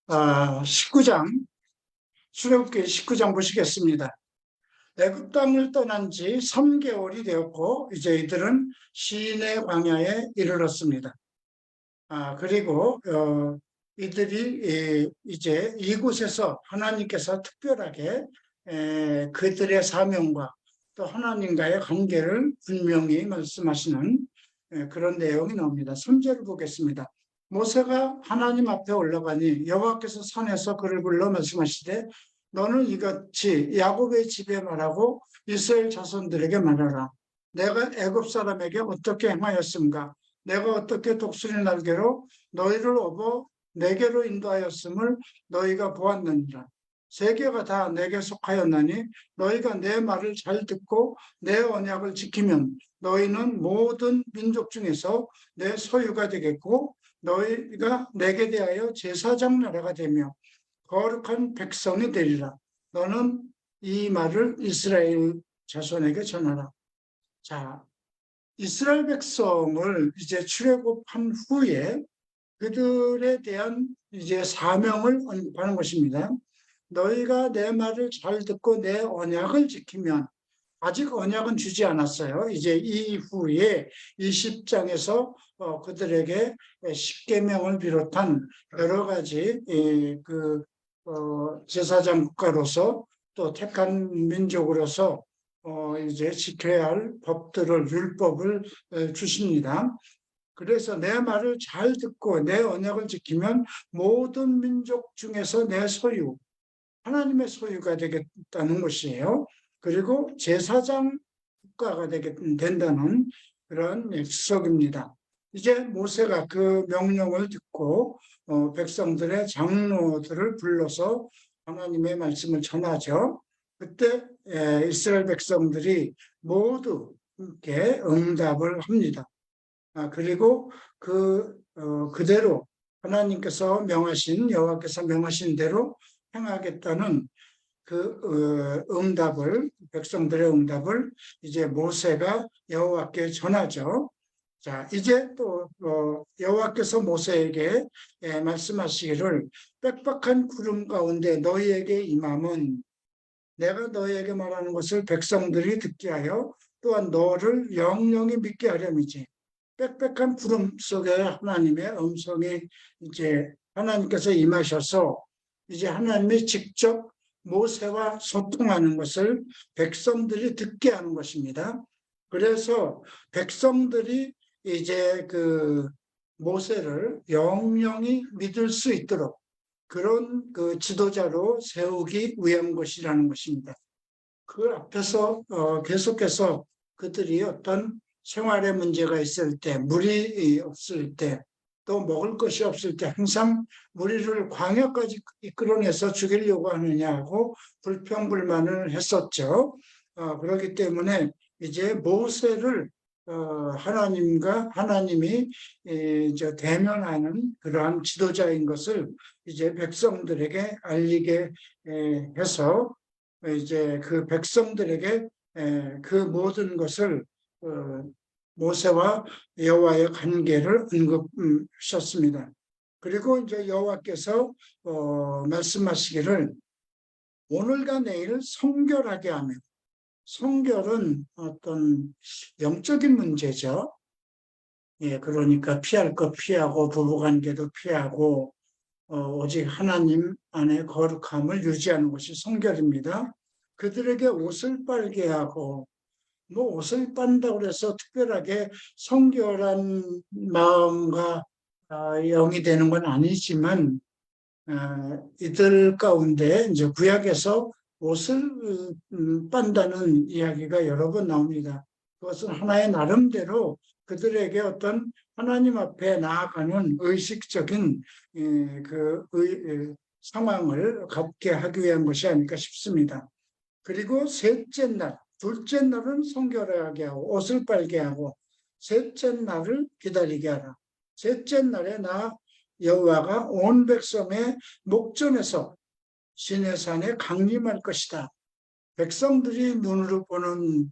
19장, 출애굽기 19장 보시겠습니다. 애굽 땅을 떠난 지 3개월이 되었고 이제 이들은 시내 광야에 이르렀습니다. 그리고 이들이 이제 이곳에서 하나님께서 특별하게 그들의 사명과 또 하나님과의 관계를 분명히 말씀하시는 그런 내용이 나옵니다. 3절을 보겠습니다. 모세가 하나님 앞에 올라가니 여호와께서 산에서 그를 불러 말씀하시되 너는 이같이 야곱의 집에 말하고 이스라엘 자손들에게 말하라. 내가 애굽 사람에게 어떻게 행하였음가? 내가 어떻게 독수리 날개로 너희를 업어 내게로 인도하였음을 너희가 보았느니라. 세계가 다 내게 속하였나니 너희가 내 말을 잘 듣고 내 언약을 지키면 너희는 모든 민족 중에서 내 소유가 되겠고 너희가 내게 대하여 제사장 나라가 되며 거룩한 백성이 되리라. 너는 이 말을 이스라엘 자손에게 전하라. 자, 이스라엘 백성을 이제 출애굽한 후에 그들에 대한 이제 사명을 언급하는 것입니다. 너희가 내 말을 잘 듣고 내 언약을 지키면, 아직 언약은 주지 않았어요. 이제 이후에 20장에서 그들에게 십계명을 비롯한 여러 가지 제사장 국가로서 또 택한 민족으로서 이제 지켜야 할 법들을, 율법을 주십니다. 그래서 내 말을 잘 듣고 내 언약을 지키면 모든 민족 중에서 내 소유, 하나님의 소유가 되겠다는 것이에요. 그리고 제사장 국가가 된다는 그런 약속입니다. 이제 모세가 그 명령을 듣고 백성들의 장로들을 불러서 하나님의 말씀을 전하죠. 그때 이스라엘 백성들이 모두 이렇게 응답을 합니다. 그리고 그대로 하나님께서 명하신, 여호와께서 명하신 대로 행하겠다는 백성들의 응답을 이제 모세가 여호와께 전하죠. 자, 이제 또 여호와께서 모세에게 말씀하시기를 빽빽한 구름 가운데 너희에게 임함은 내가 너희에게 말하는 것을 백성들이 듣게 하여 또한 너를 영영히 믿게 하렴이지. 빽빽한 구름 속에 하나님의 음성이 이제 하나님께서 임하셔서 이제 하나님이 직접 모세와 소통하는 것을 백성들이 듣게 하는 것입니다. 그래서 백성들이 이제 그 모세를 영영히 믿을 수 있도록 그런 그 지도자로 세우기 위한 것이라는 것입니다. 그 앞에서 계속해서 그들이 어떤 생활에 문제가 있을 때, 물이 없을 때, 또 먹을 것이 없을 때 항상 우리를 광야까지 이끌어내서 죽이려고 하느냐고 불평불만을 했었죠. 그렇기 때문에 이제 모세를 하나님이 대면하는 그러한 지도자인 것을 이제 백성들에게 알리게 해서 이제 그 백성들에게 그 모든 것을 모세와 여호와의 관계를 언급하셨습니다. 그리고 이제 여호와께서 말씀하시기를 오늘과 내일 성결하게 하며, 성결은 어떤 영적인 문제죠. 예, 그러니까 피할 것 피하고 부부관계도 피하고 오직 하나님 안에 거룩함을 유지하는 것이 성결입니다. 그들에게 옷을 빨게 하고, 옷을 빤다고 해서 특별하게 성결한 마음과 영이 되는 건 아니지만 이들 가운데 이제 구약에서 옷을 빤다는 이야기가 여러 번 나옵니다. 그것은 하나의 나름대로 그들에게 어떤 하나님 앞에 나아가는 의식적인 상황을 갖게 하기 위한 것이 아닐까 싶습니다. 그리고 셋째 날, 둘째 날은 성결하게 하고 옷을 빨게 하고 셋째 날을 기다리게 하라. 셋째 날에 나 여호와가 온 백성의 목전에서 시내산에 강림할 것이다. 백성들이 눈으로 보는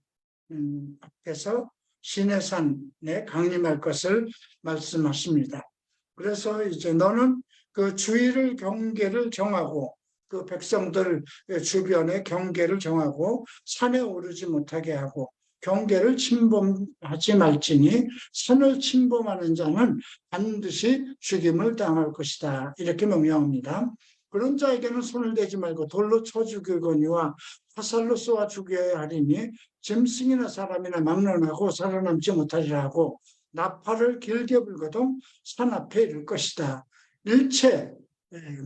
앞에서 시내산에 강림할 것을 말씀하십니다. 그래서 이제 너는 그 주의를 경계를 정하고 그 백성들 주변의 경계를 정하고 산에 오르지 못하게 하고 경계를 침범하지 말지니 산을 침범하는 자는 반드시 죽임을 당할 것이다. 이렇게 명령합니다. 그런 자에게는 손을 대지 말고 돌로 쳐 죽이거니와 화살로 쏘아 죽여야 하리니 짐승이나 사람이나 막론하고 살아남지 못하리라 하고 나팔을 길게 불거든 산 앞에 이를 것이다. 일체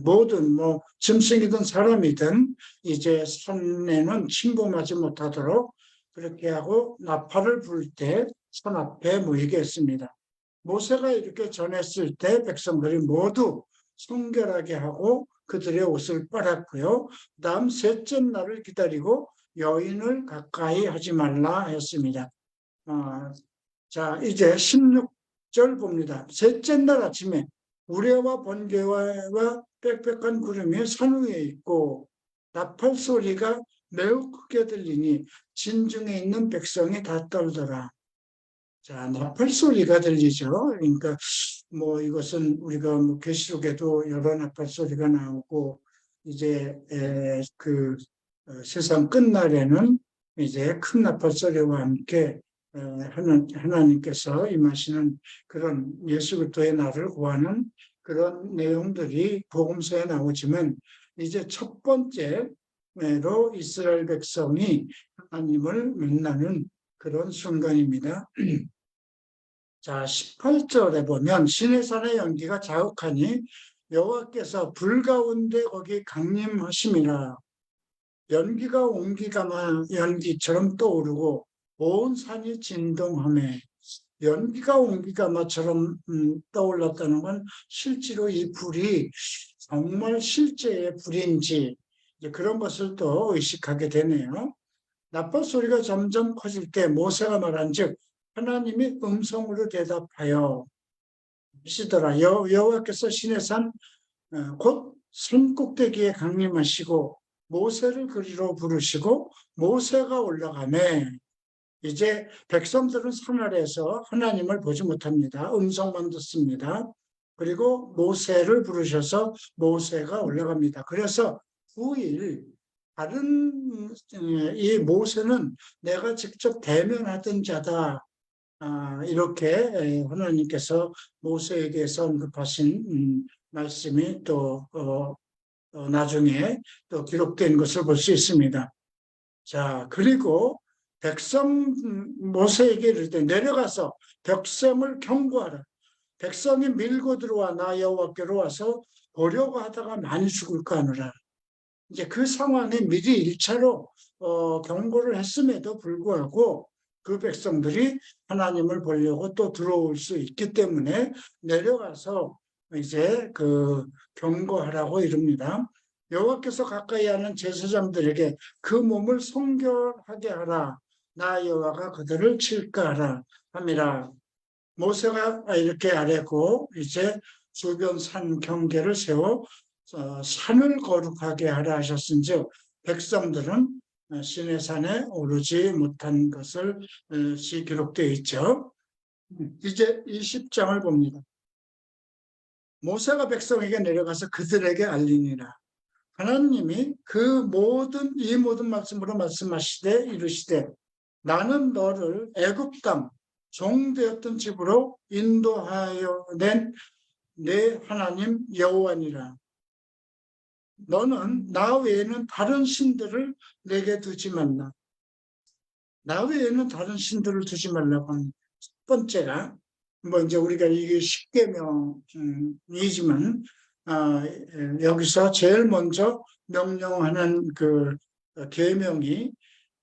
모든 짐승이든 사람이든 이제 산에는 침범하지 못하도록 그렇게 하고 나팔을 불 때 산 앞에 모이게 했습니다. 모세가 이렇게 전했을 때 백성들이 모두 성결하게 하고 그들의 옷을 빨았고요. 다음 셋째 날을 기다리고 여인을 가까이 하지 말라 했습니다. 자, 이제 16절 봅니다. 셋째 날 아침에 우레와 번개와 빽빽한 구름이 산 위에 있고 나팔 소리가 매우 크게 들리니 진중에 있는 백성이 다 떨더라. 자, 나팔 소리가 들리죠. 그러니까 이것은 우리가 계시록에도 여러 나팔 소리가 나오고 이제 세상 끝날에는 이제 큰 나팔 소리와 함께 하나님께서 임하시는 그런 예수 그리스도의 날을 구하는 그런 내용들이 복음서에 나오지만 이제 첫 번째로 이스라엘 백성이 하나님을 만나는 그런 순간입니다. 자, 18절에 보면 시내산의 연기가 자욱하니 여호와께서 불 가운데 거기 강림하심이라. 연기가 옹기가마 연기처럼 떠오르고 온 산이 진동하매 연기가 옹기가마처럼 떠올랐다는 건 실제로 이 불이 정말 실제의 불인지 그런 것을 또 의식하게 되네요. 나팔 소리가 점점 커질 때 모세가 말한즉 하나님이 음성으로 대답하여 하시더라. 여호와께서 시내산 곧 산꼭대기에 강림하시고 모세를 그리로 부르시고 모세가 올라가매 이제 백성들은 산 아래에서 하나님을 보지 못합니다. 음성만 듣습니다. 그리고 모세를 부르셔서 모세가 올라갑니다. 그래서 9일 다른 이 모세는 내가 직접 대면하던 자다. 이렇게 하나님께서 모세에게서 언급하신 말씀이 또 나중에 또 기록된 것을 볼 수 있습니다. 자, 그리고 모세에게 이를 때 내려가서 백성을 경고하라. 백성이 밀고 들어와 나 여호와께로 와서 보려고 하다가 많이 죽을까 하노라. 이제 그 상황에 미리 1차로 경고를 했음에도 불구하고 그 백성들이 하나님을 보려고 또 들어올 수 있기 때문에 내려가서 이제 경고하라고 이릅니다. 여호와께서 가까이 하는 제사장들에게 그 몸을 성결하게 하라. 나 여호와가 그들을 칠까 하라 함이라. 모세가 이렇게 아뢰고 이제 주변 산 경계를 세워 산을 거룩하게 하라 하셨은즉 백성들은 시내산에 오르지 못한 것을 기록되어 있죠. 이제 20장을 봅니다. 모세가 백성에게 내려가서 그들에게 알리니라. 하나님이 이 모든 말씀으로 말씀하시되 이르시되 나는 너를 애굽 땅 종되었던 집으로 인도하여 낸 내 하나님 여호와니라. 너는 나 외에는 다른 신들을 내게 두지 말라. 나 외에는 다른 신들을 두지 말라고 하는 첫 번째가 이제 우리가 이게 10계명이지만 여기서 제일 먼저 명령하는 계명이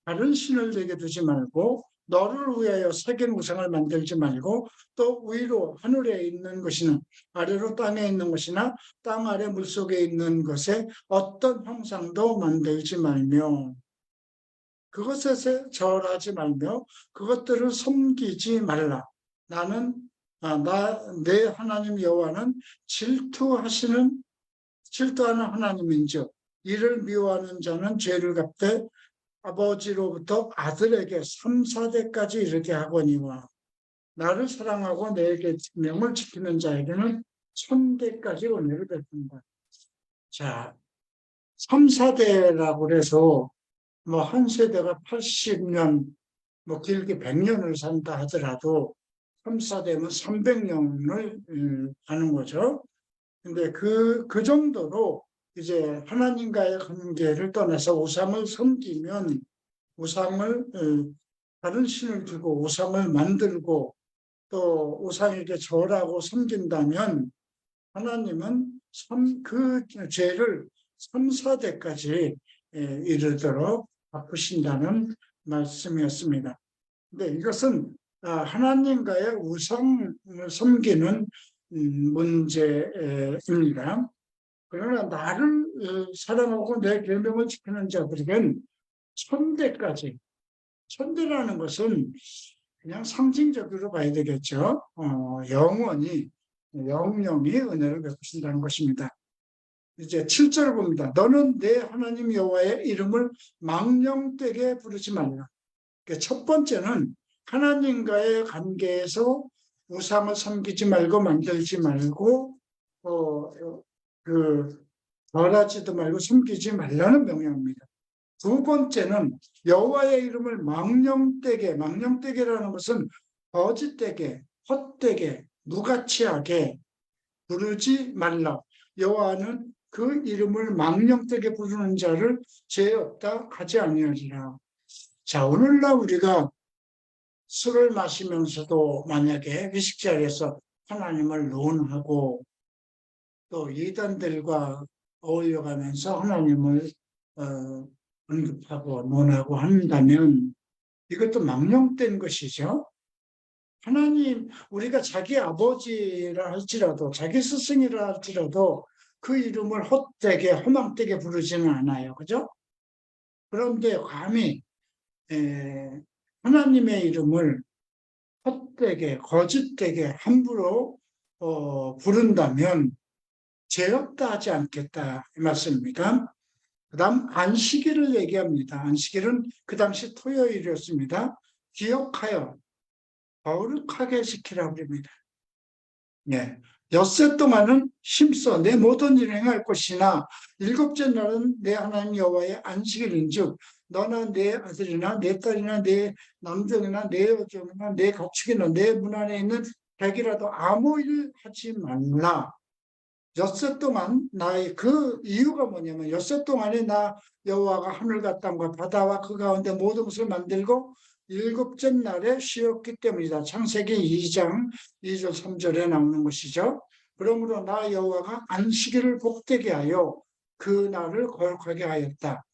다른 신을 내게 두지 말고 너를 위하여 새긴 우상을 만들지 말고 또 위로 하늘에 있는 것이나 아래로 땅에 있는 것이나 땅 아래 물속에 있는 것에 어떤 형상도 만들지 말며 그것에 절하지 말며 그것들을 섬기지 말라. 나는 내 하나님 여호와는 질투하는 하나님인즉 이를 미워하는 자는 죄를 갚되 아버지로부터 아들에게 3, 4대까지 이르게 하거니와 나를 사랑하고 내 계명을 지키는 자에게는 1000대까지 은혜를 베푼다. 자, 3, 4대라고 그래서 뭐 한 세대가 80년, 뭐 길게 100년을 산다 하더라도 3, 4대면 300년을 가는 거죠. 근데 그 정도로 이제 하나님과의 관계를 떠나서 우상을 섬기면 우상을 다른 신을 두고 우상을 만들고 또 우상에게 절하고 섬긴다면 하나님은 그 죄를 3, 4대까지 이르도록 갚으신다는 말씀이었습니다. 근데 이것은 하나님과의 우상을 섬기는 문제입니다. 그러나 나를 사랑하고 내 계명을 지키는 자들에겐 1000대까지, 1000대라는 것은 그냥 상징적으로 봐야 되겠죠. 영원히 영영이 은혜를 베푸신다는 것입니다. 이제 7절 봅니다. 너는 내 하나님 여호와의 이름을 망령되게 부르지 말라. 첫 번째는 하나님과의 관계에서 우상을 섬기지 말고 만들지 말고 절하지도 말고 섬기지 말라는 명령입니다. 두 번째는 여호와의 이름을 망령되게라는 것은 거짓되게, 헛되게, 무가치하게 부르지 말라. 여호와는 그 이름을 망령되게 부르는 자를 죄 없다 하지 아니하리라. 자, 오늘날 우리가 술을 마시면서도 만약에 회식 자리에서 하나님을 논하고 또 이단들과 어울려가면서 하나님을 언급하고 논하고 한다면 이것도 망령된 것이죠. 하나님, 우리가 자기 아버지라 할지라도 자기 스승이라 할지라도 그 이름을 헛되게 허망되게 부르지는 않아요. 그죠? 그런데 감히 하나님의 이름을 헛되게 거짓되게 함부로 부른다면 죄 없다 하지 않겠다 이 말씀입니다. 그 다음 안식일을 얘기합니다. 안식일은 그 당시 토요일이었습니다. 기억하여 거룩하게 지키라고 합니다. 네. 엿새 동안은 힘써 내 모든 일을 행할 것이나 일곱째 날은 내 하나님 여호와의 안식일인즉 너나 내 아들이나 내 딸이나 내 남종이나 내 여종이나 내 가축이나 내 문 안에 있는 백이라도 아무 일 하지 말라. 엿새 동안 나의 그 이유가 뭐냐면 엿새 동안에 나 여호와가 하늘과 땅과 바다와 그 가운데 모든 것을 만들고 일곱째 날에 쉬었기 때문이다. 창세기 2장 2절 3절에 나오는 것이죠. 그러므로 나 여호와가 안식일을 복되게 하여 그 날을 거룩하게 하였다.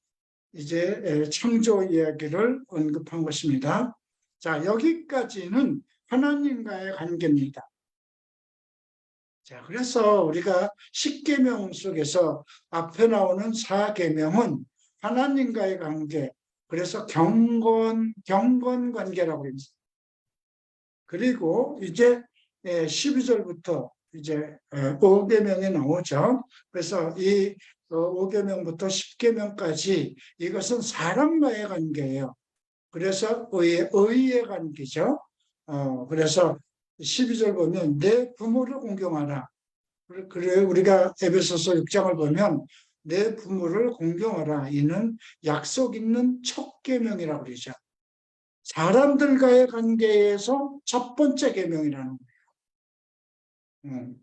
이제 창조 이야기를 언급한 것입니다. 자, 여기까지는 하나님과의 관계입니다. 자, 그래서 우리가 십계명 속에서 앞에 나오는 사계명은 하나님과의 관계, 그래서 경건 관계라고 합니다. 그리고 이제 12절부터 이제 5계명이 나오죠. 그래서 이 5계명부터 10계명까지 이것은 사람과의 관계예요. 그래서 의의 관계죠. 그래서 12절 보면 내 부모를 공경하라. 그래 우리가 에베소서 6장을 보면 내 부모를 공경하라. 이는 약속 있는 첫 계명이라고 그러죠. 사람들과의 관계에서 첫 번째 계명이라는 거예요.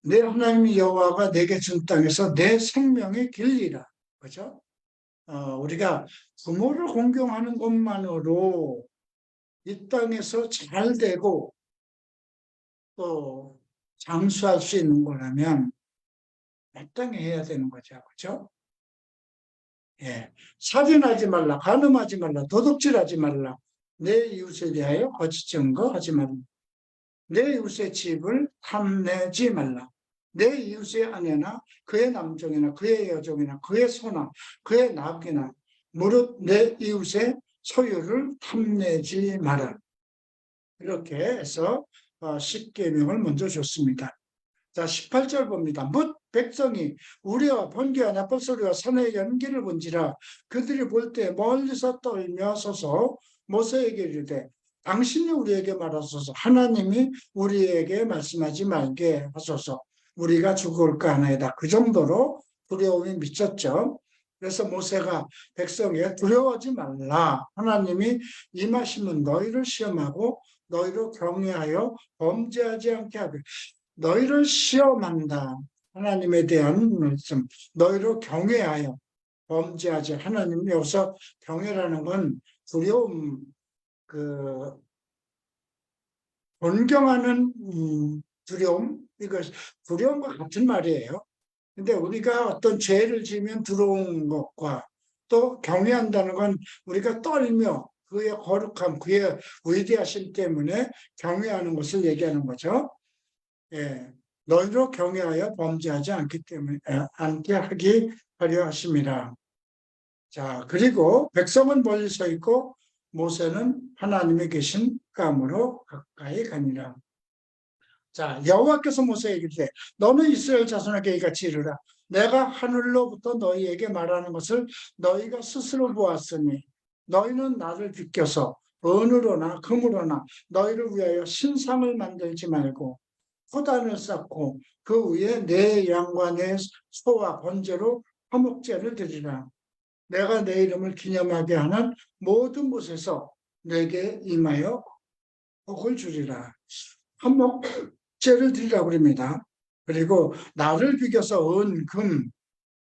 내 하나님 여호와가 내게 준 땅에서 내 생명의 길이라. 그죠? 우리가 부모를 공경하는 것만으로 이 땅에서 잘 되고 또 장수할 수 있는 거라면 마땅히 해야 되는 거죠. 그렇죠? 예. 살인하지 말라, 간음하지 말라, 도둑질하지 말라, 내 이웃에 대하여 거짓 증거하지 말라, 내 이웃의 집을 탐내지 말라, 내 이웃의 아내나 그의 남종이나 그의 여종이나 그의 소나 그의 낙이나 무릇 내 이웃의 소유를 탐내지 마라. 이렇게 해서 10계명을 먼저 줬습니다. 자, 18절 봅니다. 뭇 백성이 우리와 번개와 나팔소리와 산의 연기를 본지라 그들이 볼 때 멀리서 떨며 서서 모세에게 이르되 당신이 우리에게 말하소서. 하나님이 우리에게 말씀하지 말게 하소서. 우리가 죽을까 하나이다. 그 정도로 두려움이 미쳤죠. 그래서 모세가 백성에 두려워하지 말라. 하나님이 임하시면 너희를 시험하고 너희를 경외하여 범죄하지 않게 하고 너희를 시험한다. 하나님에 대한 말씀. 너희를 경외하여 범죄하지. 하나님 여기서 경외라는 건 두려움, 그 존경하는 두려움, 이거 두려움과 같은 말이에요. 근데 우리가 어떤 죄를 지으면 두려운 것과 또 경외한다는 건 우리가 떨며 그의 거룩함, 그의 위대하심 때문에 경외하는 것을 얘기하는 거죠. 예. 너희로 경외하여 범죄하지 않기 때문에 않게 하기 하려 하심이라. 자, 그리고 백성은 멀리 서 있고 모세는 하나님이 계신 감으로 가까이 가니라. 자, 여호와께서 모세에게 이르되 너는 이스라엘 자손에게 이같이 이르라. 내가 하늘로부터 너희에게 말하는 것을 너희가 스스로 보았으니 너희는 나를 비껴서 은으로나 금으로나 너희를 위하여 신상을 만들지 말고 포단을 쌓고 그 위에 내 양과 내 소와 번제로 화목제를 드리라. 내가 내 이름을 기념하게 하는 모든 곳에서 내게 임하여 복을 주리라. 화목제를 드리라고 합니다. 그리고 나를 비겨서 은, 금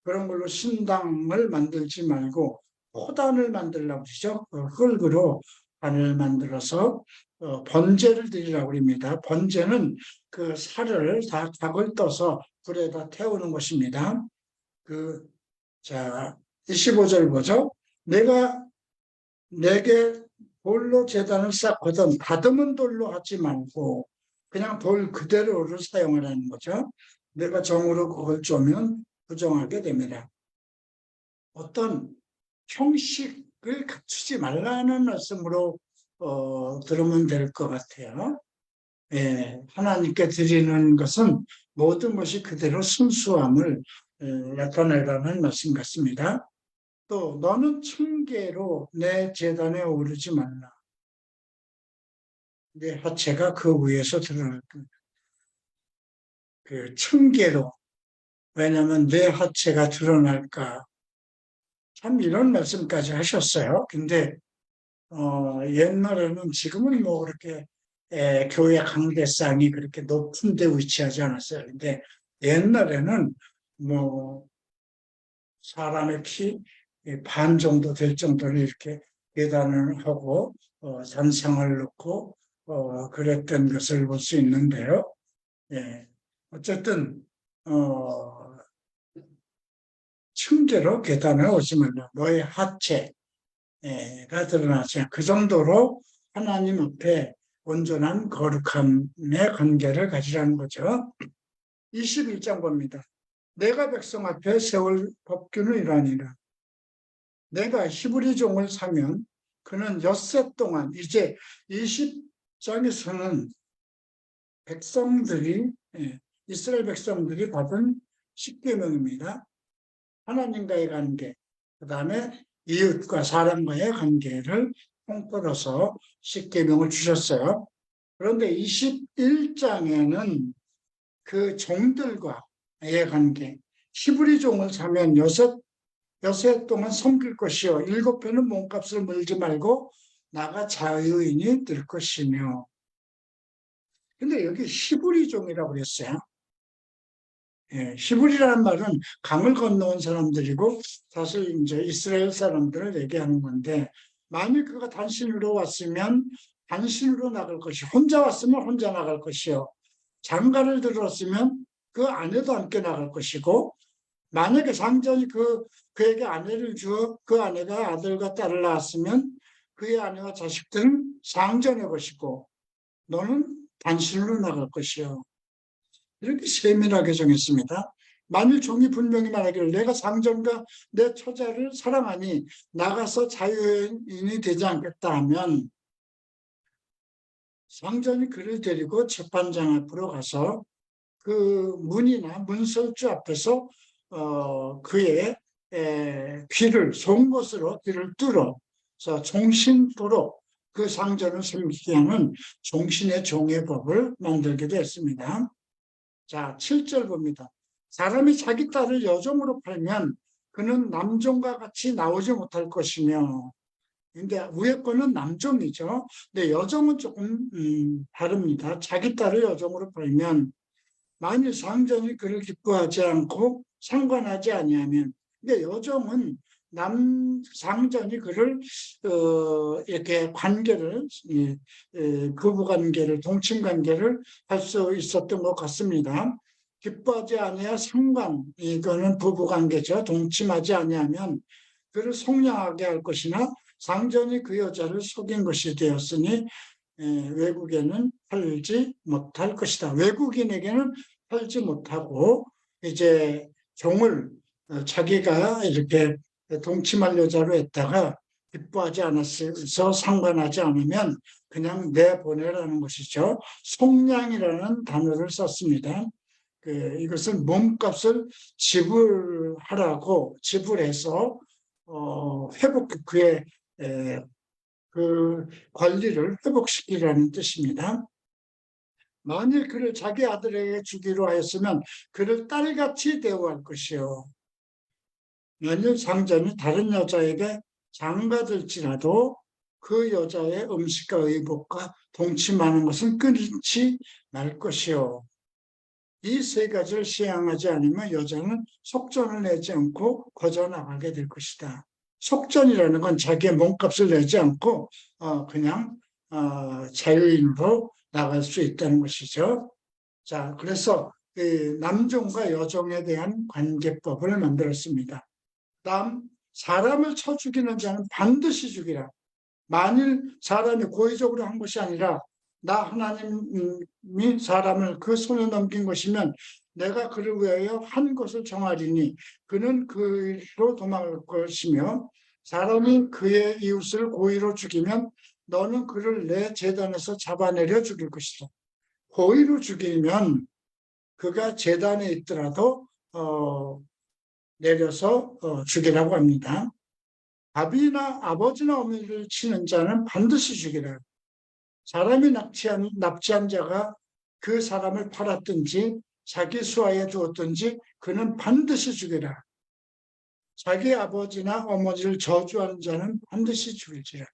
그런 걸로 신당을 만들지 말고 포단을 만들라고 그러죠. 흙으로 단을 만들어서 번제를 드리라고 합니다. 번제는 그 살을 다 각을 떠서 불에다 태우는 것입니다. 자, 25절 보죠. 내가 내게 돌로 제단을 쌓거든 다듬은 돌로 하지 말고 그냥 돌 그대로를 사용하라는 거죠. 내가 정으로 그걸 쪼면 부정하게 됩니다. 어떤 형식을 갖추지 말라는 말씀으로 들으면 될 것 같아요. 예, 하나님께 드리는 것은 모든 것이 그대로 순수함을 나타내라는 말씀 같습니다. 또 너는 층계로 내 제단에 오르지 말라. 내 하체가 그 위에서 드러날 겁니다. 그 층계로. 왜냐하면 내 하체가 드러날까. 참 이런 말씀까지 하셨어요. 근데 옛날에는 지금은 뭐 그렇게 교회 강대상이 그렇게 높은 데 위치하지 않았어요. 근데 옛날에는 뭐 사람의 키 반 정도 될 정도로 이렇게 계단을 하고 잔상을 넣고 그랬던 것을 볼 수 있는데요. 예. 어쨌든 층계로 계단을 오지 말라. 너의 하체가 드러나지. 그 정도로 하나님 앞에 온전한 거룩함의 관계를 가지라는 거죠. 21장 봅니다. 내가 백성 앞에 세울 법규는 이러하니라. 내가 히브리 종을 사면 그는 엿새 동안 이제 20장에서는 백성들이 이스라엘 백성들이 받은 십계명입니다. 하나님과의 관계, 그 다음에 이웃과 사람과의 관계를 통틀어서 십계명을 주셨어요. 그런데 21장에는 그 종들과의 관계, 히브리 종을 사면 여섯 동안 섬길 것이요 7배는 몸값을 물지 말고 나가 자유인이 될 것이며. 근데 여기 히브리 종이라고 그랬어요. 예, 히브리라는 말은 강을 건너온 사람들이고 사실 이제 이스라엘 사람들을 얘기하는 건데 만일 그가 단신으로 왔으면 단신으로 나갈 것이 혼자 왔으면 혼자 나갈 것이요 장가를 들었으면 그 아내도 함께 나갈 것이고 만약에 상전이 그에게 아내를 주어 그 아내가 아들과 딸을 낳았으면 그의 아내와 자식들은 상전의 것이고 너는 단신으로 나갈 것이요. 이렇게 세밀하게 정했습니다. 만일 종이 분명히 말하기를 내가 상전과 내 처자를 사랑하니 나가서 자유인이 되지 않겠다 하면 상전이 그를 데리고 재판장 앞으로 가서 그 문이나 문설주 앞에서 그의 귀를 송곳으로 귀를 뚫어서 종신토록 그 상전을 섬기게 하는 종신의 종의 법을 만들기도 했습니다. 자, 7절 봅니다. 사람이 자기 딸을 여종으로 팔면 그는 남종과 같이 나오지 못할 것이며, 근데 위에 거는 남종이죠. 근데 여종은 조금 다릅니다. 자기 딸을 여종으로 팔면 만일 상전이 그를 기뻐하지 않고 상관하지 아니하면, 근데 여종은 상전이 그를 이렇게 관계를 부부 관계를 동침 관계를 할 수 있었던 것 같습니다. 기뻐하지 아니하 상관, 이거는 부부 관계죠. 동침하지 아니하면 그를 속량하게 할 것이나 상전이 그 여자를 속인 것이 되었으니 외국에는 팔지 못할 것이다. 외국인에게는 팔지 못하고 이제 종을 자기가 이렇게 동침할 여자로 했다가 기뻐하지 않았어 상관하지 않으면 그냥 내보내라는 것이죠. 속량이라는 단어를 썼습니다. 이것은 몸값을 지불해서 회복 그의 그 권리를 회복시키라는 뜻입니다. 만일 그를 자기 아들에게 주기로 하였으면 그를 딸같이 대우할 것이요. 만일 상전이 다른 여자에게 장가들지라도 그 여자의 음식과 의복과 동침하는 것은 끊지 말 것이요. 이 세 가지를 시행하지 않으면 여자는 속전을 내지 않고 거저나가게 될 것이다. 속전이라는 건 자기의 몸값을 내지 않고 그냥 자유인으로 나갈 수 있다는 것이죠. 자, 그래서 남종과 여종에 대한 관계법을 만들었습니다. 다음, 사람을 쳐 죽이는 자는 반드시 죽이라. 만일 사람이 고의적으로 한 것이 아니라 나 하나님이 사람을 그 손에 넘긴 것이면 내가 그를 위하여 한 것을 정하리니 그는 그로 도망할 것이며 사람이 그의 이웃을 고의로 죽이면 너는 그를 내 제단에서 잡아내려 죽일 것이다. 고의로 죽이면 그가 제단에 있더라도 내려서 죽이라고 합니다. 아비나 아버지나 어머니를 치는 자는 반드시 죽이라. 사람이 납치한 자가 그 사람을 팔았든지 자기 수하에 두었든지 그는 반드시 죽이라. 자기 아버지나 어머니를 저주하는 자는 반드시 죽일지라.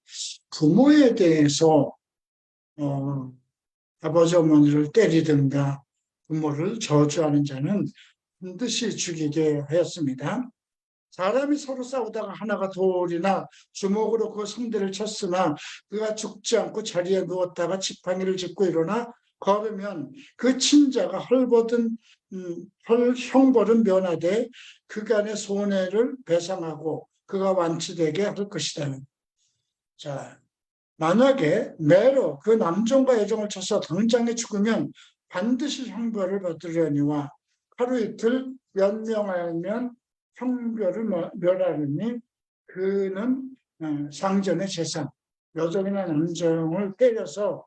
부모에 대해서 아버지 어머니를 때리든가 부모를 저주하는 자는 반드시 죽이게 하였습니다. 사람이 서로 싸우다가 하나가 돌이나 주먹으로 그 상대를 쳤으나 그가 죽지 않고 자리에 누웠다가 지팡이를 짚고 일어나 걸으면 그 친자가 형벌은 면하되 그간의 손해를 배상하고 그가 완치되게 할 것이다. 자, 만약에 매로 그 남종과 여종을 쳐서 당장에 죽으면 반드시 형벌을 받으려니와 하루 이틀 연명하면 형벌을 멸하느니 그는 상전의 재산, 여종이나 남종을 때려서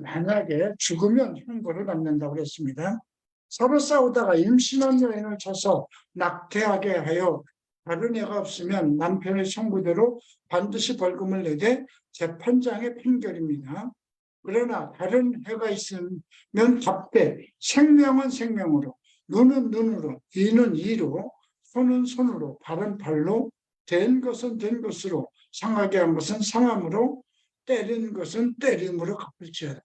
만약에 죽으면 형벌을 받는다고 했습니다. 서로 싸우다가 임신한 여인을 쳐서 낙태하게 하여 다른 애가 없으면 남편의 청구대로 반드시 벌금을 내되 재판장의 판결입니다. 그러나 다른 해가 있으면 답대, 생명은 생명으로, 눈은 눈으로, 이는 이로, 손은 손으로, 발은 발로, 된 것은 된 것으로, 상하게 한 것은 상함으로, 때린 것은 때림으로 갚을지어다.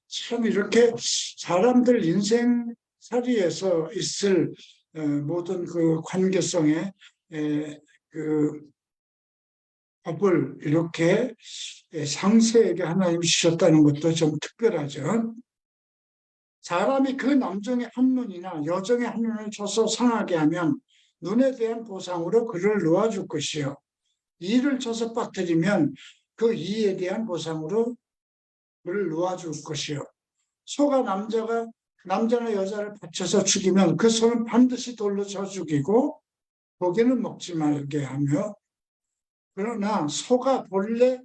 참 이렇게 사람들 인생살이에서 있을 모든 그 관계성의 그 법을 이렇게 상세하게 하나님이 주셨다는 것도 좀 특별하죠. 사람이 그 남종의 한눈이나 여종의 한눈을 쳐서 상하게 하면 눈에 대한 보상으로 그를 놓아줄 것이요. 이를 쳐서 빠뜨리면 그 이에 대한 보상으로 그를 놓아줄 것이요. 소가 남자나 여자를 받쳐서 죽이면 그 소는 반드시 돌로 쳐 죽이고 고기는 먹지 말게 하며, 그러나 소가 본래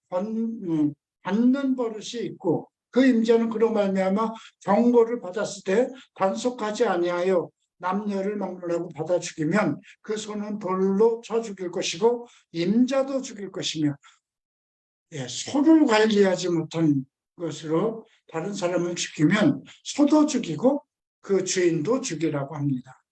받는 버릇이 있고 그 임자는 그로 말미암아 경고를 받았을 때 단속하지 아니하여 남녀를 막론하고 받아 죽이면 그 소는 돌로 쳐 죽일 것이고 임자도 죽일 것이며 소를 관리하지 못한 것으로 다른 사람을 죽이면 소도 죽이고 그 주인도 죽이라고 합니다.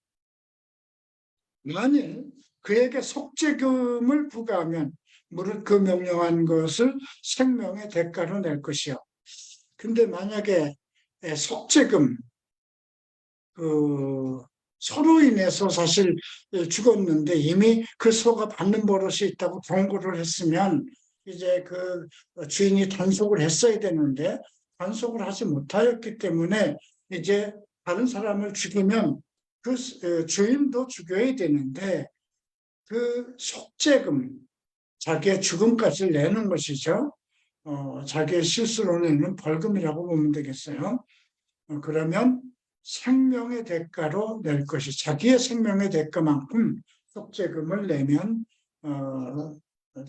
만일 그에게 속죄금을 부과하면 무릇 그 명령한 것을 생명의 대가로 낼 것이요. 근데 만약에 속죄금, 그 소로 인해서 사실 죽었는데 이미 그 소가 받는 버릇이 있다고 경고를 했으면 이제 그 주인이 단속을 했어야 되는데 단속을 하지 못하였기 때문에 이제 다른 사람을 죽이면 그 주인도 죽여야 되는데 그 속죄금, 자기의 죽음값을 내는 것이죠. 자기의 실수로 내는 벌금이라고 보면 되겠어요. 그러면 생명의 대가로 낼 것이 자기의 생명의 대가만큼 속죄금을 내면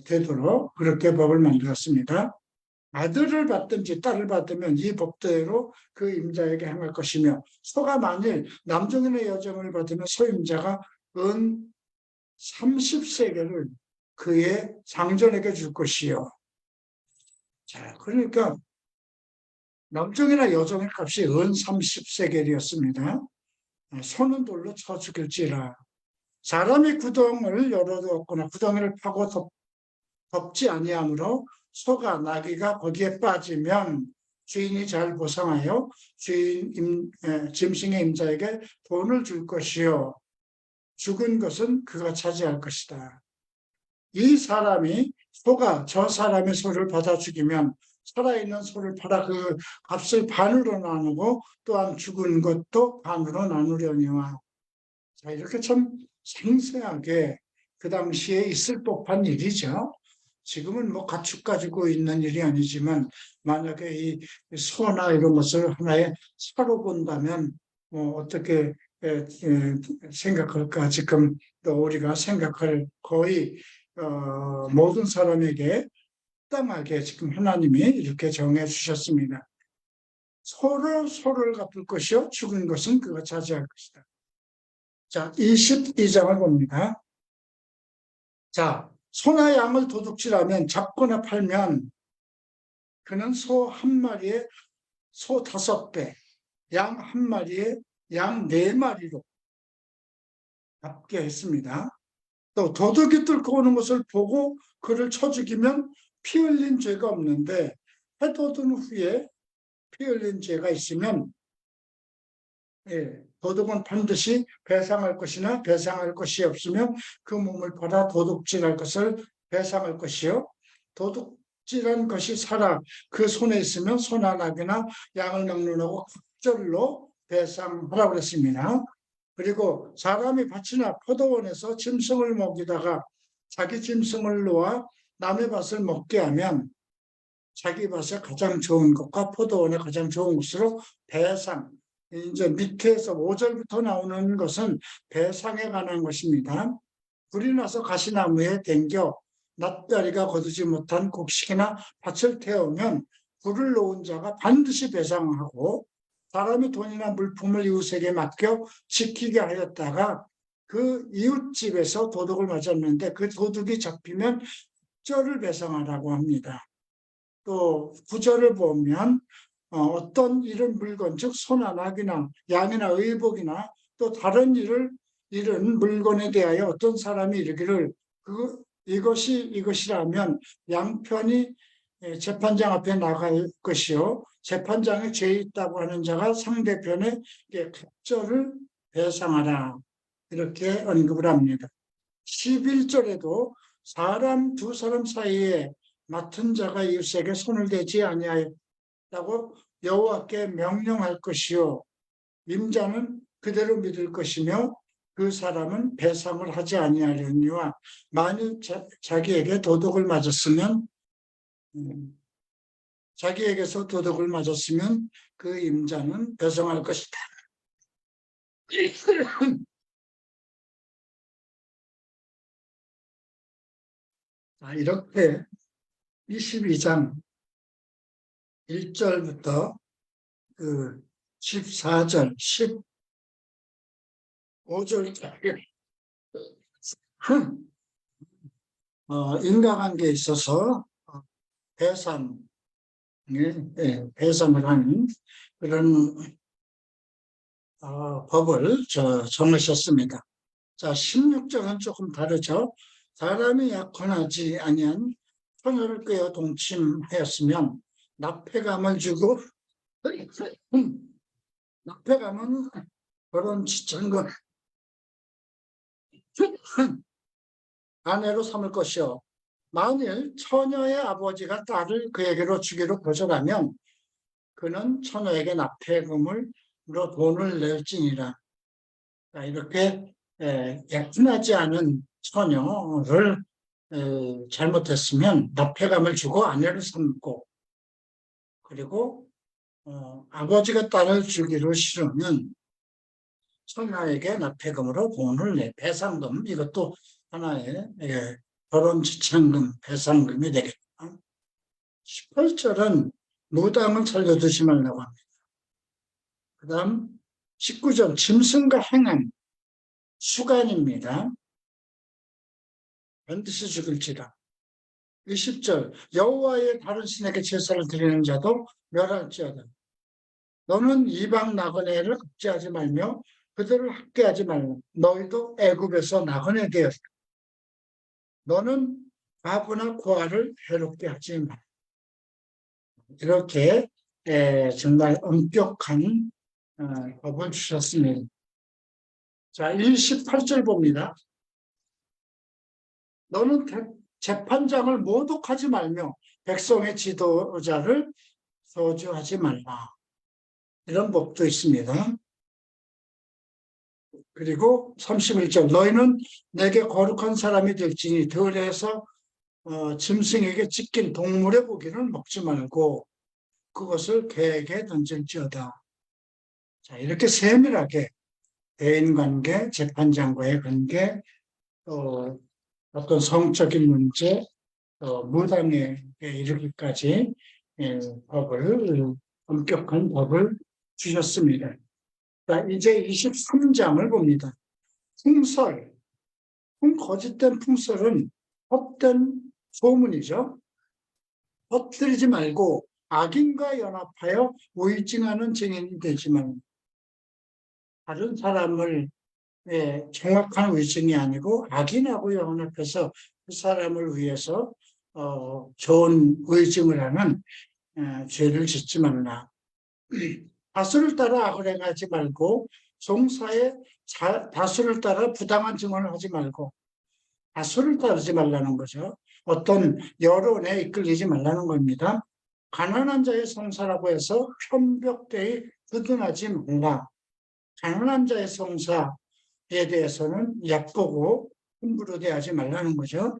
되도록 그렇게 법을 만들었습니다. 아들을 받든지 딸을 받으면 이 법대로 그 임자에게 행할 것이며 소가 만일 남종이나 여종을 받으면 소임자가 은 30세겔을 그의 상전에게 줄 것이요. 자, 그러니까 남종이나 여종의 값이 은 30세겔이었습니다. 손은 돌로 쳐 죽일지라. 사람이 구덩을 열어두었거나 구덩이를 파고 덮지 아니하므로 소가 나귀가 거기에 빠지면 주인이 잘 보상하여 짐승의 임자에게 돈을 줄 것이요. 죽은 것은 그가 차지할 것이다. 이 사람이 소가 저 사람의 소를 받아 죽이면 살아있는 소를 팔아 그 값을 반으로 나누고 또한 죽은 것도 반으로 나누려니와. 자, 이렇게 참 생생하게 그 당시에 있을 법한 일이죠. 지금은 뭐 가축 가지고 있는 일이 아니지만 만약에 이 소나 이런 것을 하나의 사로 본다면 뭐 어떻게 생각할까? 지금 또 우리가 생각할 거의 모든 사람에게 땅하게 지금 하나님이 이렇게 정해 주셨습니다. 소를 갚을 것이요 죽은 것은 그가 차지할 것이다. 자, 22장을 봅니다. 자, 소나 양을 도둑질하면 잡거나 팔면 그는 소 한 마리에 소 5배, 양 한 마리에 양 4마리로 갚게 했습니다. 또 도둑이 뚫고 오는 것을 보고 그를 쳐 죽이면 피 흘린 죄가 없는데 해 돋은 후에 피 흘린 죄가 있으면 도둑은 반드시 배상할 것이나 배상할 것이 없으면 그 몸을 팔아 도둑질할 것을 배상할 것이요. 도둑질한 것이 살아 그 손에 있으면 소나 나귀나 양을 막론하고 갑절로 배상하라고 그랬습니다. 그리고 사람이 밭이나 포도원에서 짐승을 먹이다가 자기 짐승을 놓아 남의 밭을 먹게 하면 자기 밭에 가장 좋은 것과 포도원에 가장 좋은 것으로 배상, 이제 밑에서 5절부터 나오는 것은 배상에 관한 것입니다. 불이 나서 가시나무에 댕겨 낫다리가 거두지 못한 곡식이나 밭을 태우면 불을 놓은 자가 반드시 배상하고 사람이 돈이나 물품을 이웃에게 맡겨 지키게 하였다가 그 이웃집에서 도둑을 맞았는데 그 도둑이 잡히면 뼈를 배상하라고 합니다. 또 구절을 보면 어떤 이런 물건, 즉 소나 낙이나 양이나 의복이나 또 다른 이런 물건에 대하여 어떤 사람이 이르기를 이것이라면 양편이 재판장 앞에 나갈 것이요 재판장에 죄 있다고 하는 자가 상대편에 갑절을 배상하라 이렇게 언급을 합니다. 11절에도 두 사람 사이에 맡은 자가 이웃에게 손을 대지 아니하였다고 여호와께 명령할 것이요 임자는 그대로 믿을 것이며 그 사람은 배상을 하지 아니하려니와 만일 자기에게 도둑을 맞았으면 자기에게서 도둑을 맞았으면 그 임자는 배상할 것이다. 이렇게 22장 1절부터 그 14절, 15절까지 인과관계에 있어서 배상, 배상을 하는 그런 법을 정하셨습니다. 자, 16절은 조금 다르죠. 사람이 약혼하지 아니한 처녀를 꿰어 동침하였으면 납폐감을 주고 납폐감은 그런 지천과 아내로 삼을 것이요. 만일 처녀의 아버지가 딸을 그에게로 주기로 거절하면 그는 처녀에게 납폐금으로 돈을 낼지니라. 이렇게 약혼하지 않은 처녀를 잘못했으면 납폐감을 주고 아내를 삼고, 그리고 아버지가 딸을 주기로 싫으면 처녀에게 납폐금으로 돈을 배상금, 이것도 하나의 결혼지참금, 배상금이 되겠다. 18절은 무당을 살려두지 말라고 합니다. 그 다음 19절 짐승과 행함, 수간입니다. 반드시 죽을지라. 20절 여호와의 다른 신에게 제사를 드리는 자도 멸할지어다. 너는 이방 나그네를 학대하지 말며 그들을 학대하지 말라. 너희도 애굽에서 나그네 되었다. 너는 과부나 고아를 해롭게 하지 말라. 이렇게 정말 엄격한 법을 주셨습니다. 자, 28절 봅니다. 너는 재판장을 모독하지 말며 백성의 지도자를 저주하지 말라. 이런 법도 있습니다. 그리고 31절 너희는 내게 거룩한 사람이 될지니 들에서 짐승에게 찢긴 동물의 고기를 먹지 말고 그것을 개에게 던질지어다. 자, 이렇게 세밀하게 대인관계, 재판장과의 관계, 어떤 성적인 문제, 무당에 이르기까지 엄격한 법을 주셨습니다. 자, 이제 23장을 봅니다. 풍설, 거짓된 풍설은 헛된 소문이죠. 헛들이지 말고 악인과 연합하여 우의증하는 증인이 되지만 다른 사람을 정확한 의증이 아니고 악인하고 연합해서 그 사람을 위해서 좋은 의증을 하는 죄를 짓지 말라. 다수를 따라 악을 행하지 말고 종사에 다수를 따라 부당한 증언을 하지 말고 다수를 따르지 말라는 거죠. 어떤 여론에 이끌리지 말라는 겁니다. 가난한 자의 성사라고 해서 편벽되이 두둔하지 말라. 가난한 자의 성사에 대해서는 얕보고 함부로 대하지 말라는 거죠.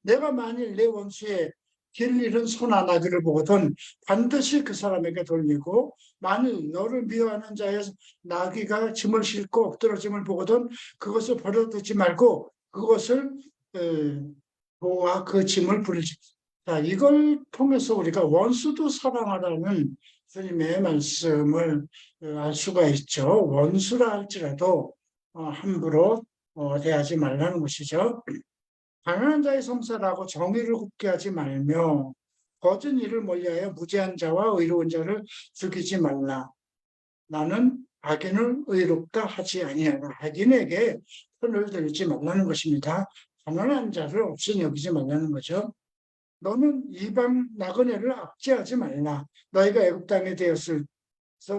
내가 만일 내 원수의 길 잃은 소나 나귀를 보거든 반드시 그 사람에게 돌리고 만일 너를 미워하는 자의 나귀가 짐을 싣고 엎드러짐을 보거든 그것을 버려두지 말고 그것을 보아 그 짐을 부르지. 자, 이걸 통해서 우리가 원수도 사랑하라는 주님의 말씀을 알 수가 있죠. 원수라 할지라도 함부로 대하지 말라는 것이죠. 가난한 자의 성사라고 정의를 굽게 하지 말며 거짓 일을 멀리하여 무죄한 자와 의로운 자를 죽이지 말라. 나는 악인을 의롭다 하지 아니하라. 악인에게 손을 들지 말라는 것입니다. 가난한 자를 없이 여기지 말라는 거죠. 너는 이방 나그네를 압제하지 말라. 너희가 애굽 땅에 되었을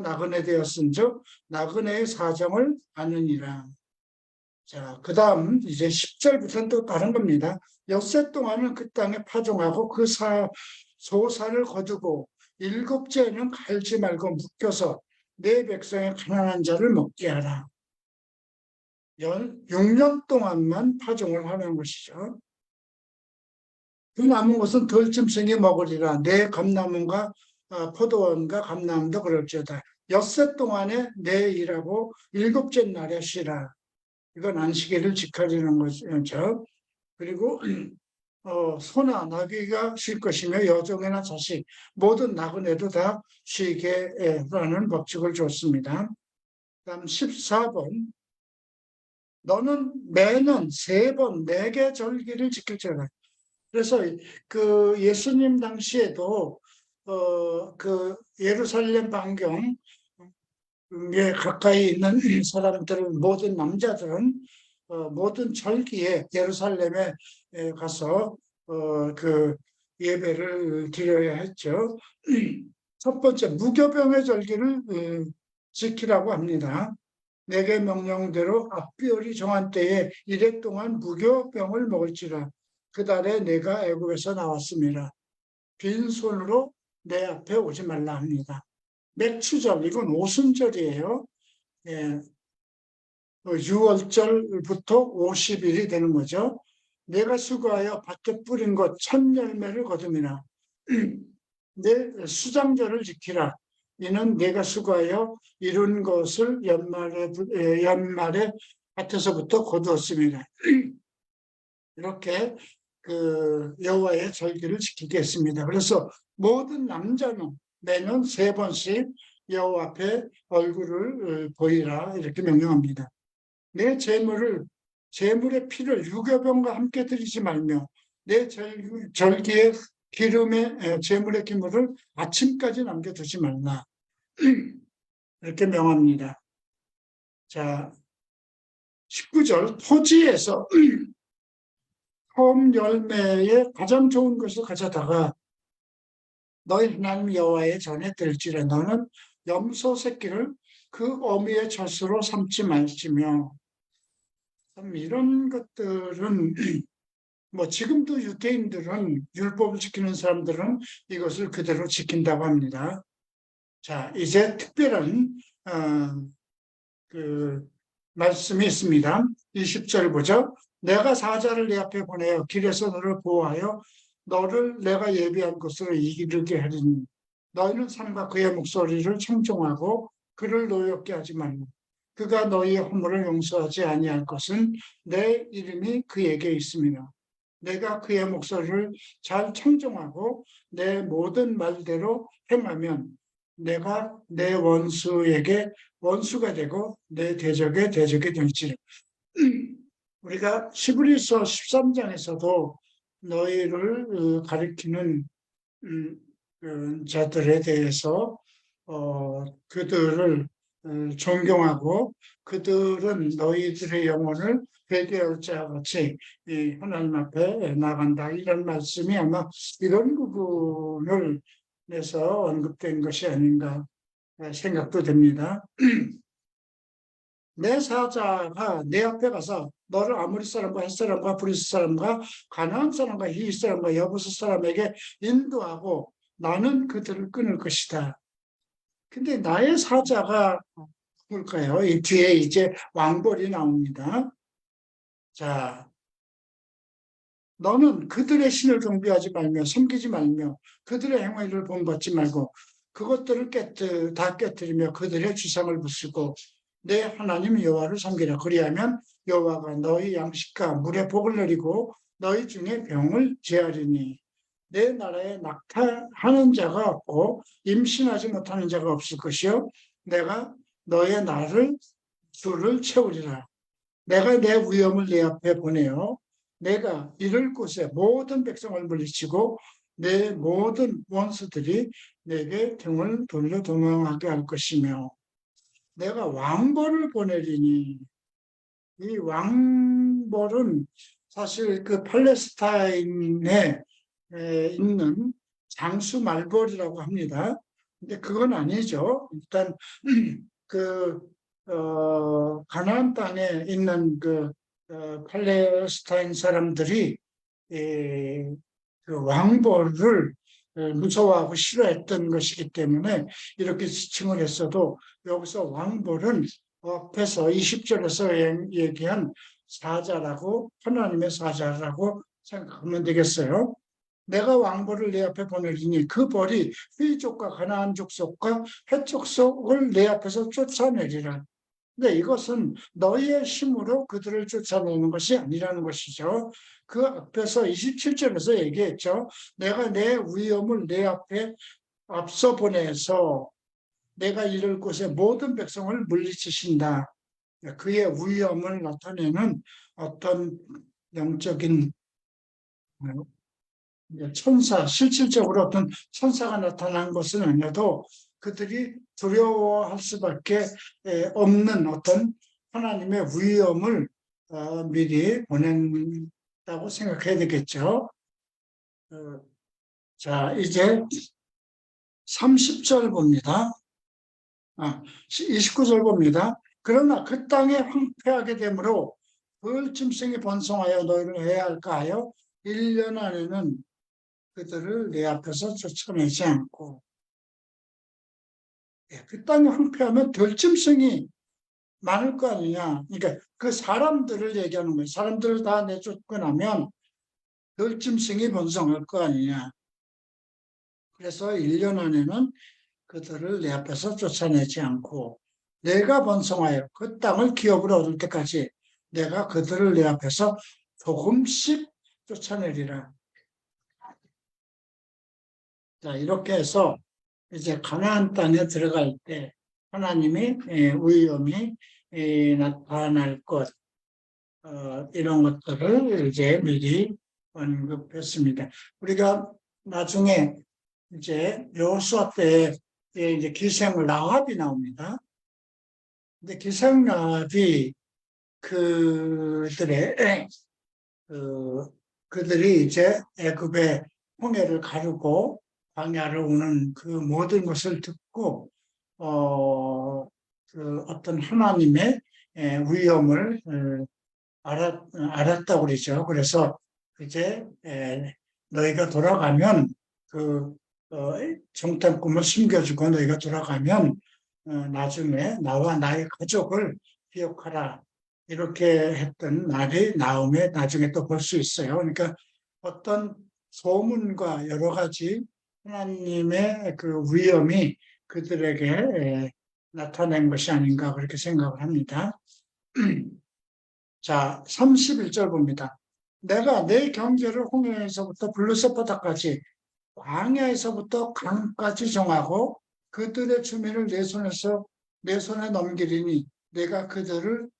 나그네 되었은즉 나그네의 사정을 아느니라. 자, 그 다음 이제 10절부터는 또 다른 겁니다. 엿새 동안은 그 땅에 파종하고 그 소산을 거두고 일곱째는 갈지 말고 묶여서 내 백성의 가난한 자를 먹게 하라. 6년 동안만 파종을 하는 것이죠. 그 남은 것은 들짐승이 먹으리라. 내 감나무가 포도원과 감나무도 그럴지어다. 엿새 동안에 내 일하고 일곱째 날에 쉬라. 이건 안식일을 지켜주는 거죠. 그리고 소나 나귀가 쉴 것이며 여종이나 자식 모든 나그네도 다 쉬게 하는 법칙을 줬습니다. 다음 14번 너는 매년 3번 4개 절기를 지킬지어다. 그래서 그 예수님 당시에도 그 예루살렘 반경에 가까이 있는 사람들은, 모든 남자들은 모든 절기에 예루살렘에 가서 그 예배를 드려야 했죠. 첫 번째, 무교병의 절기를 지키라고 합니다. 내게 명령대로 앞비올이 정한 때에 이래 동안 무교병을 먹을지라. 그 달에 내가 애굽에서 나왔습니다. 빈손으로 내 앞에 오지 말라 합니다. 맥추절, 이건 오순절이에요. 예, 6월절부터 50일이 되는 거죠. 내가 수고하여 밭에 뿌린 것 첫 열매를 거두미라. 내 수장절을 지키라. 이는 내가 수고하여 이룬 것을 연말에 밭에서부터 거두었습니다. 이렇게 그 여호와의 절기를 지키겠습니다. 그래서 모든 남자는 매년 3번씩 여호와 앞에 얼굴을 보이라, 이렇게 명령합니다. 내 제물의 피를 유교병과 함께 드리지 말며 내 절기의 제물의 기물을 아침까지 남겨두지 말라, 이렇게 명합니다. 자, 19절, 토지에서 처음 열매의 가장 좋은 것을 가져다가 너희 하나님 여호와의 전에 들지라. 너는 염소 새끼를 그 어미의 젖으로 삼지 말지며. 이런 것들은 뭐 지금도 유대인들은, 율법을 지키는 사람들은 이것을 그대로 지킨다고 합니다. 자, 이제 특별한 그 말씀이 있습니다. 20절 보죠. 내가 사자를 네 앞에 보내어 길에서 너를 보호하여 너를 내가 예비한 곳으로 이르게 하리니 너희는 산과 그의 목소리를 청종하고 그를 노엽게 하지 말라. 그가 너희의 허물을 용서하지 아니할 것은 내 이름이 그에게 있습니다. 내가 그의 목소리를 잘 청종하고 내 모든 말대로 행하면 내가 내 원수에게 원수가 되고 내 대적의 대적이 될지라. 우리가 히브리서 13장에서도 너희를 가리키는 자들에 대해서 그들을 존경하고 그들은 너희들의 영혼을 회개할 자와 같이 하나님 앞에 나간다, 이런 말씀이 아마 이런 부분을 내서 언급된 것이 아닌가 생각도 됩니다. 내 사자가 내 앞에 가서 너를 아모리 사람과 헷 사람과 브리스 사람과 가나안 사람과 히윗 사람과 여부스 사람에게 인도하고 나는 그들을 끊을 것이다. 근데 나의 사자가 뭘까요? 이 뒤에 이제 왕벌이 나옵니다. 자, 너는 그들의 신을 경배하지 말며 섬기지 말며 그들의 행위를 본받지 말고 그것들을 다 깨뜨리며 그들의 주상을 부수고 내 하나님 여호와를 섬기라. 그리하면 여호와가 너희 양식과 물에 복을 내리고 너희 중에 병을 제하리니 내 나라에 낙타하는 자가 없고 임신하지 못하는 자가 없을 것이요 내가 너의 날을 줄을 채우리라. 내가 내 위엄을 네 앞에 보내어 내가 이를 곳에 모든 백성을 물리치고 내 모든 원수들이 내게 등을 돌려 도망하게 할 것이며 내가 왕벌을 보내리니, 이 왕벌은 사실 그 팔레스타인에 있는 장수 말벌이라고 합니다. 근데 그건 아니죠. 일단 그 가나안 땅에 있는 그 팔레스타인 사람들이 그 왕벌을 무서워하고 싫어했던 것이기 때문에 이렇게 지칭을 했어도 여기서 왕벌은 앞에서 20절에서 얘기한 사자라고, 하나님의 사자라고 생각하면 되겠어요. 내가 왕벌을 내 앞에 보내리니 그 벌이 휘족과 가나안 족속과 헷 족속을 내 앞에서 쫓아내리라. 근데 이것은 너희의 힘으로 그들을 쫓아내는 것이 아니라는 것이죠. 그 앞에서 27절에서 얘기했죠. 내가 내 위엄을 내 앞에 앞서 보내서 내가 이를 곳에 모든 백성을 물리치신다. 그의 위엄을 나타내는 어떤 영적인 이제 천사, 실질적으로 어떤 천사가 나타난 것은 아니어도 그들이 두려워할 수밖에 없는 어떤 하나님의 위엄을 미리 보낸다고 생각해야 되겠죠. 자, 이제 30절 봅니다. 29절 봅니다. 그러나 그 땅에 황폐하게 되므로 벌짐승이 번성하여 너희를 해야 할까 하여 1년 안에는 그들을 내 앞에서 쫓아내지 않고. 그 땅이 황폐하면 들짐승이 많을 거 아니냐. 그러니까 그 사람들을 얘기하는 거예요. 사람들을 다 내쫓고 나면 들짐승이 번성할 거 아니냐. 그래서 1년 안에는 그들을 내 앞에서 쫓아내지 않고 내가 번성하여 그 땅을 기업으로 얻을 때까지 내가 그들을 내 앞에서 조금씩 쫓아내리라. 자, 이렇게 해서 이제 가나안 땅에 들어갈 때 하나님의 위엄이 나타날 것, 이런 것들을 이제 미리 언급했습니다. 우리가 나중에 이제 여호수아 때 이제 기생 라합이 나옵니다. 근데 기생 라합이 그들의 그들이 이제 애굽의 홍해를 가르고 광야를 오는 그 모든 것을 듣고 그 어떤 하나님의 위엄을 알았다고 그러죠. 그래서 이제 너희가 돌아가면 그 정탐 꿈을 숨겨주고 너희가 돌아가면 나중에 나와 나의 가족을 기억하라. 이렇게 했던 말이 나음에 나중에 또 볼 수 있어요. 그러니까 어떤 소문과 여러 가지 하나님의 그 위엄이 그들에게 나타낸 것이 아닌가 그렇게 생각을 합니다. 자, 31절 봅니다. 내가 내 경계를 홍해에서부터 블루셋 바다까지 광야에서부터 강까지 정하고 그들의 주민을 내 손에 넘기리니 내가 그들을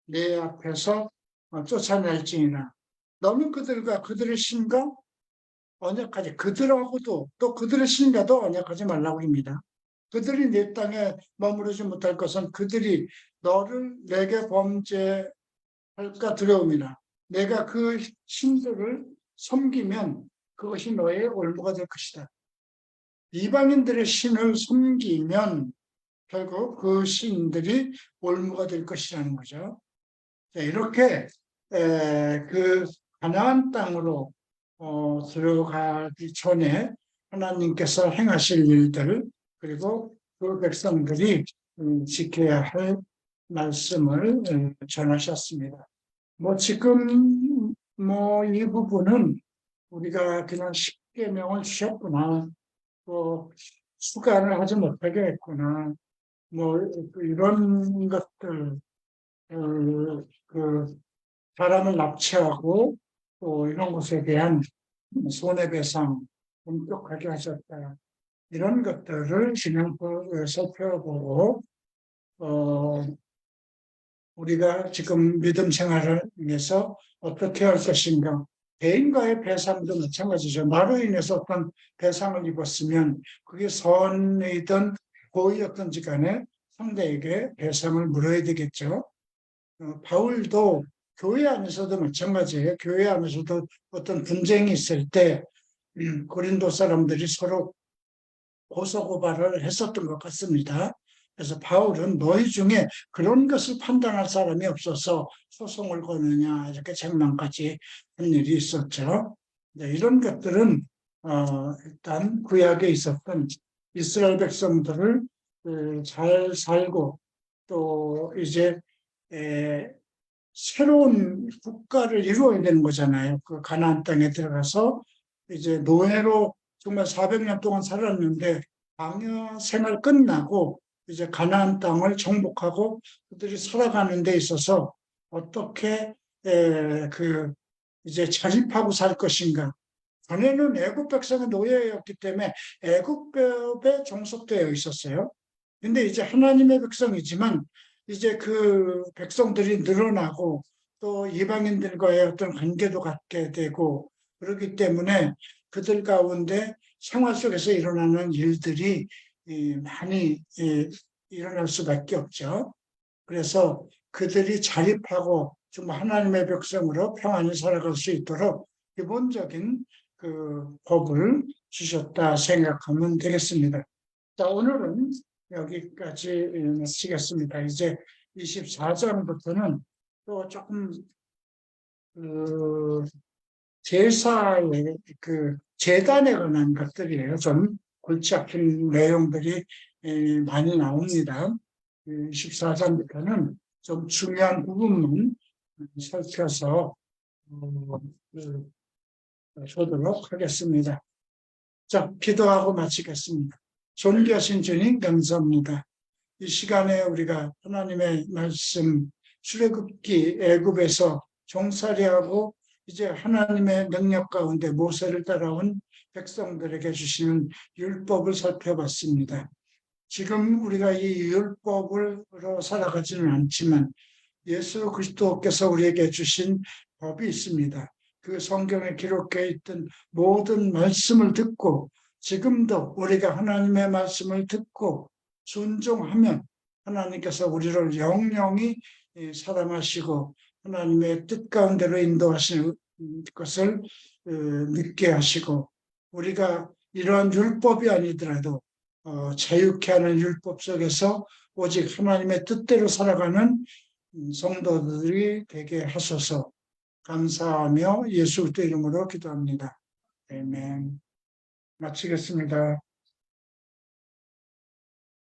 내 앞에서 쫓아낼지니라. 너는 그들과 그들의 신과 언약하지. 그들하고도 또 그들의 신과도 언약하지 말라고 합니다. 그들이 내 땅에 머무르지 못할 것은 그들이 너를 내게 범죄할까 두려움이라. 내가 그 신들을 섬기면 그것이 너의 올무가 될 것이다. 이방인들의 신을 섬기면 결국 그 신들이 올무가 될 것이라는 거죠. 이렇게 그 가나안 땅으로 들어가기 전에 하나님께서 행하실 일들 그리고 그 백성들이 지켜야 할 말씀을 전하셨습니다. 뭐 지금 뭐 이 부분은 우리가 그냥 십계명을 주셨구나, 또 수간을 하지 못하게 했구나, 뭐 이런 것들, 그 사람을 납치하고 또 이런 것에 대한 손해배상 엄격하게 하셨다. 이런 것들을 그냥 살펴보고 우리가 지금 믿음 생활을 위해서 어떻게 할 것인가. 개인과의 배상도 마찬가지죠. 나로 인해서 어떤 배상을 입었으면 그게 선이든 고의였든지 간에 상대에게 배상을 물어야 되겠죠. 바울도 교회 안에서도 마찬가지예요. 교회 안에서도 어떤 분쟁이 있을 때 고린도 사람들이 서로 고소고발을 했었던 것 같습니다. 그래서 바울은 너희 중에 그런 것을 판단할 사람이 없어서 소송을 거느냐 이렇게 책망까지 한 일이 있었죠. 이런 것들은 일단 구약에 있었던 이스라엘 백성들을 잘 살고 또 이제 새로운 국가를 이루어야 되는 거잖아요. 그 가나안 땅에 들어가서 이제 노예로 정말 400년 동안 살았는데 광야 생활 끝나고 이제 가나안 땅을 정복하고 그들이 살아가는 데 있어서 어떻게 그 이제 자립하고 살 것인가. 전에는 애굽 백성의 노예였기 때문에 애굽법에 종속되어 있었어요. 근데 이제 하나님의 백성이지만 이제 그 백성들이 늘어나고 또 이방인들과의 어떤 관계도 갖게 되고 그렇기 때문에 그들 가운데 생활 속에서 일어나는 일들이 많이 일어날 수밖에 없죠. 그래서 그들이 자립하고 좀 하나님의 백성으로 평안히 살아갈 수 있도록 기본적인 그 법을 주셨다 생각하면 되겠습니다. 자, 오늘은 여기까지 마치겠습니다. 이제 24장부터는 또 조금 제사의 그 제단에 관한 것들이에요. 좀 골치 아픈 내용들이 많이 나옵니다. 24장부터는 좀 중요한 부분만 살펴서 보도록 하겠습니다. 자, 기도하고 마치겠습니다. 존귀하신 주님 감사합니다. 이 시간에 우리가 하나님의 말씀 출애굽기 애굽에서 종살이하고 이제 하나님의 능력 가운데 모세를 따라온 백성들에게 주시는 율법을 살펴봤습니다. 지금 우리가 이 율법으로 살아가지는 않지만 예수 그리스도께서 우리에게 주신 법이 있습니다. 그 성경에 기록되어 있던 모든 말씀을 듣고 지금도 우리가 하나님의 말씀을 듣고 순종하면 하나님께서 우리를 영영히 사랑하시고 하나님의 뜻 가운데로 인도하시는 것을 믿게 하시고 우리가 이러한 율법이 아니더라도 자유케 하는 율법 속에서 오직 하나님의 뜻대로 살아가는 성도들이 되게 하소서. 감사하며 예수 그리스도 이름으로 기도합니다. 아멘. 마치겠습니다.